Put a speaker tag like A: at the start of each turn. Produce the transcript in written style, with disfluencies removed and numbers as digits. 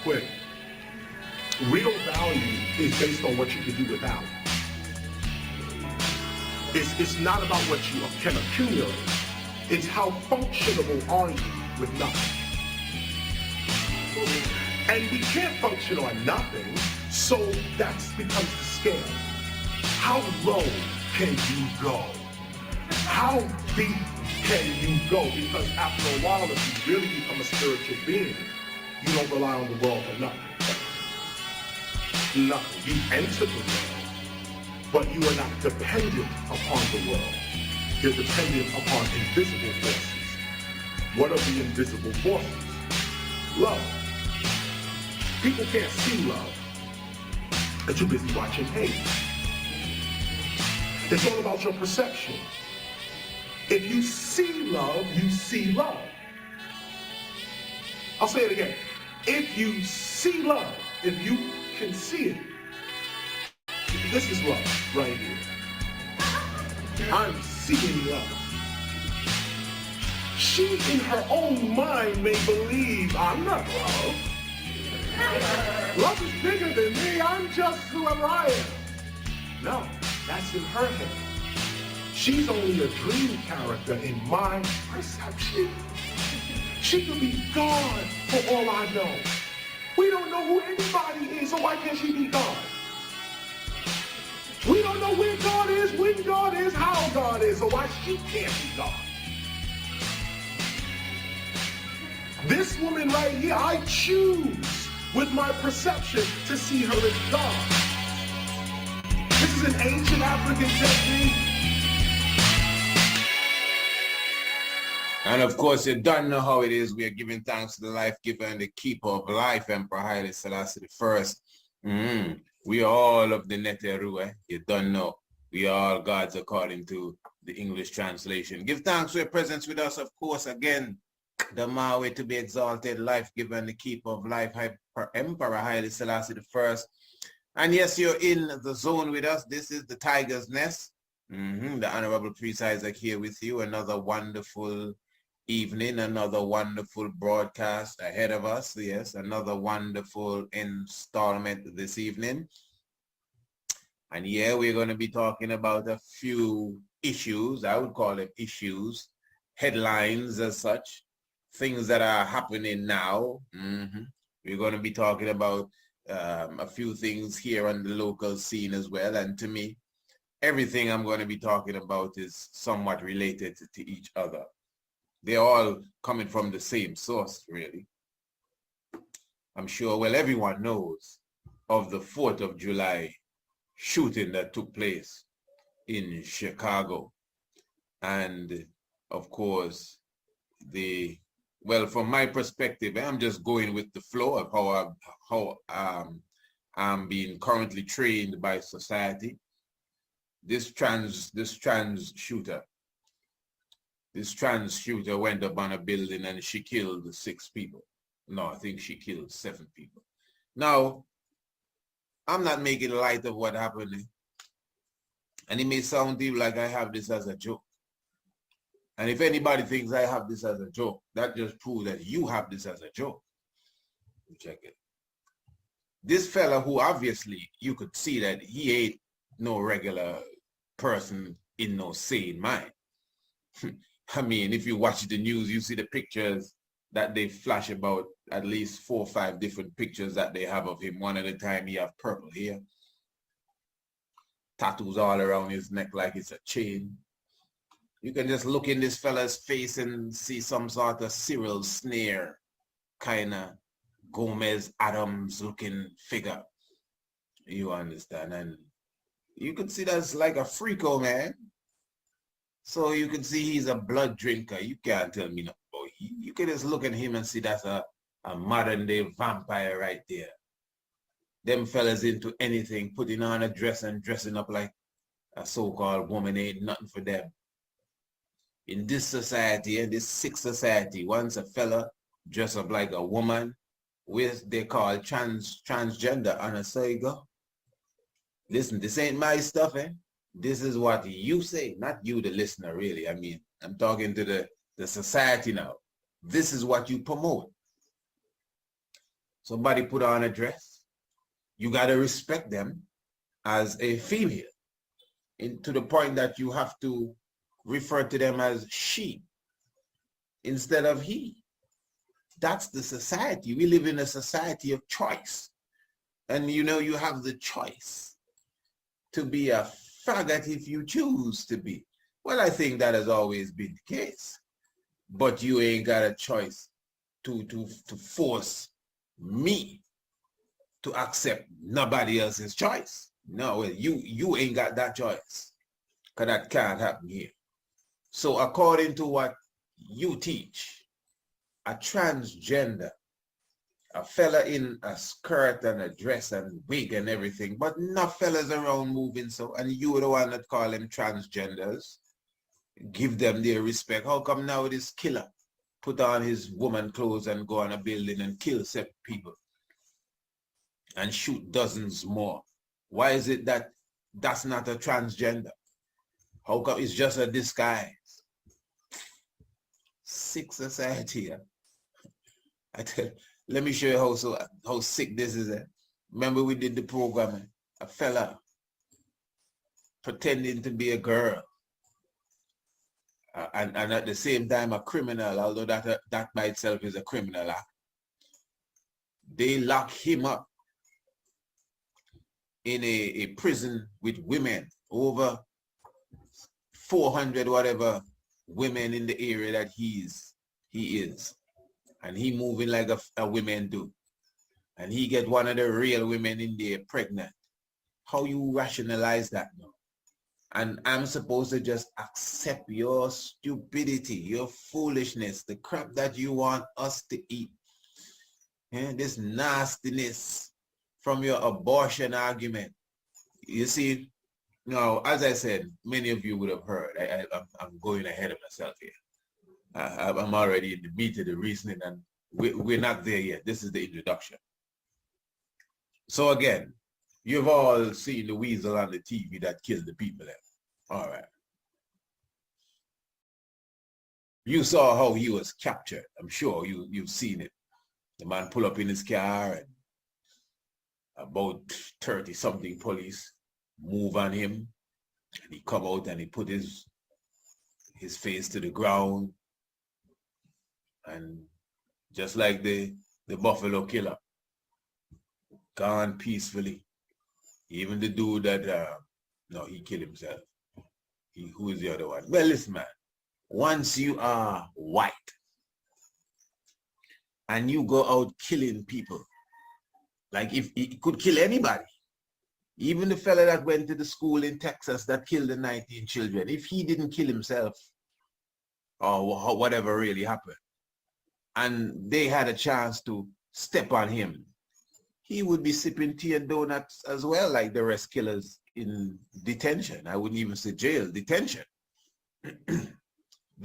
A: quick. Real value is based on what you can do without. It's not about what you can accumulate. It's how functionable are you with nothing. And we can't function on nothing, so that becomes the scale. How low can you go? How deep can you go? Because after a while, if you really become a spiritual being, you don't rely on the world for nothing. Nothing. You enter the world, but you are not dependent upon the world. You're dependent upon invisible forces. What are the invisible forces? Love. People can't see love. They're too busy watching hate. It's all about your perception. If you see love, you see love. I'll say it again. If you see love, if you can see it, this is love right here. I'm seeing love. She, in her own mind, may believe I'm not love. Love is bigger than me. I'm just whoever I am. No, that's in her head. She's only a dream character in my perception. She could be God for all I know. We don't know who anybody is, so why can't she be God? We don't know where God is, when God is, how God is, so why she can't be God? This woman right here, I choose with my perception to see her as God. This is an ancient African technique.
B: And of course, you don't know how it is. We are giving thanks to the life giver and the keeper of life, Emperor Haile Selassie I. We are all of the Neteru. You don't know. We are all gods according to the English translation. Give thanks for your presence with us, of course. Again, the Maui to be exalted, life giver and the keeper of life, Emperor Haile Selassie I. And yes, you're in the zone with us. This is the Tiger's Nest. The Honorable Priest Isaac here with you. Another wonderful evening, another wonderful broadcast ahead of us. Yes, another wonderful installment this evening. And yeah, we're going to be talking about a few issues. I would call them issues, headlines as such, things that are happening now. We're going to be talking about a few things here on the local scene as well. And to me, everything I'm going to be talking about is somewhat related to each other. They're all coming from the same source, really. I'm sure, well, everyone knows of the 4th of July shooting that took place in Chicago. And of course, well, from my perspective, I'm just going with the flow of how I'm being currently trained by society. This trans shooter went up on a building and she killed 6 people. No, I think she killed 7 people. Now, I'm not making light of what happened. And it may sound to you like I have this as a joke. And if anybody thinks I have this as a joke, that just proves that you have this as a joke. Check it. This fella who obviously you could see that he ain't no regular person in no sane mind. I mean, if you watch the news, you see the pictures that they flash about, at least 4 or 5 different pictures that they have of him. One at a time, he have purple hair, tattoos all around his neck like it's a chain. You can just look in this fella's face and see some sort of Cyril Snare, kind of Gomez Adams looking figure. You understand? And you can see that's like a freako, man. So you can see he's a blood drinker. You can't tell me no. You can just look at him and see that's a modern day vampire right there. Them fellas into anything, putting on a dress and dressing up like a so-called woman ain't nothing for them. In this society, and this sick society, once a fella dress up like a woman, with they call transgender, and so you go. Listen, this ain't my stuff, eh? This is what you say, not you, the listener, really. I mean, I'm talking to the society now. This is what you promote. Somebody put on a dress. You got to respect them as a female, to the point that you have to refer to them as she instead of he. That's the society. We live in a society of choice. And you know, you have the choice to be a faggot if you choose to be. Well, I think that has always been the case. But you ain't got a choice to force me to accept nobody else's choice. No, you ain't got that choice, because that can't happen here. So according to what you teach, a transgender, a fella in a skirt and a dress and wig and everything, but no fellas around moving so, and you the one that call them transgenders, give them their respect. How come now this killer put on his woman clothes and go on a building and kill 7 people and shoot dozens more? Why is it that that's not a transgender? How come it's just a disguise? Sick society. I tell, let me show you how sick this is. Remember we did the program, a fella pretending to be a girl, and at the same time a criminal, although that by itself is a criminal act. They lock him up in a prison with women, over 400 whatever women in the area that he is. And he moving like a women do. And he get one of the real women in there pregnant. How you rationalize that now? And I'm supposed to just accept your stupidity, your foolishness, the crap that you want us to eat. This nastiness from your abortion argument. You see, now, as I said, many of you would have heard, I'm going ahead of myself here. I'm already in the meat of the reasoning, and we're not there yet. This is the introduction. So again, you've all seen the weasel on the TV that killed the people there. All right. You saw how he was captured. I'm sure you've seen it. The man pull up in his car and about 30-something police move on him, and he come out and he put his face to the ground, and just like the Buffalo Killer, gone peacefully. Even the dude that no, he killed himself. Who is the other one? Well, listen, man, once you are white and you go out killing people, like if it could kill anybody, even the fella that went to the school in Texas that killed the 19 children, if he didn't kill himself or whatever really happened, and they had a chance to step on him, he would be sipping tea and donuts as well, like the rest killers in detention. I wouldn't even say jail, detention.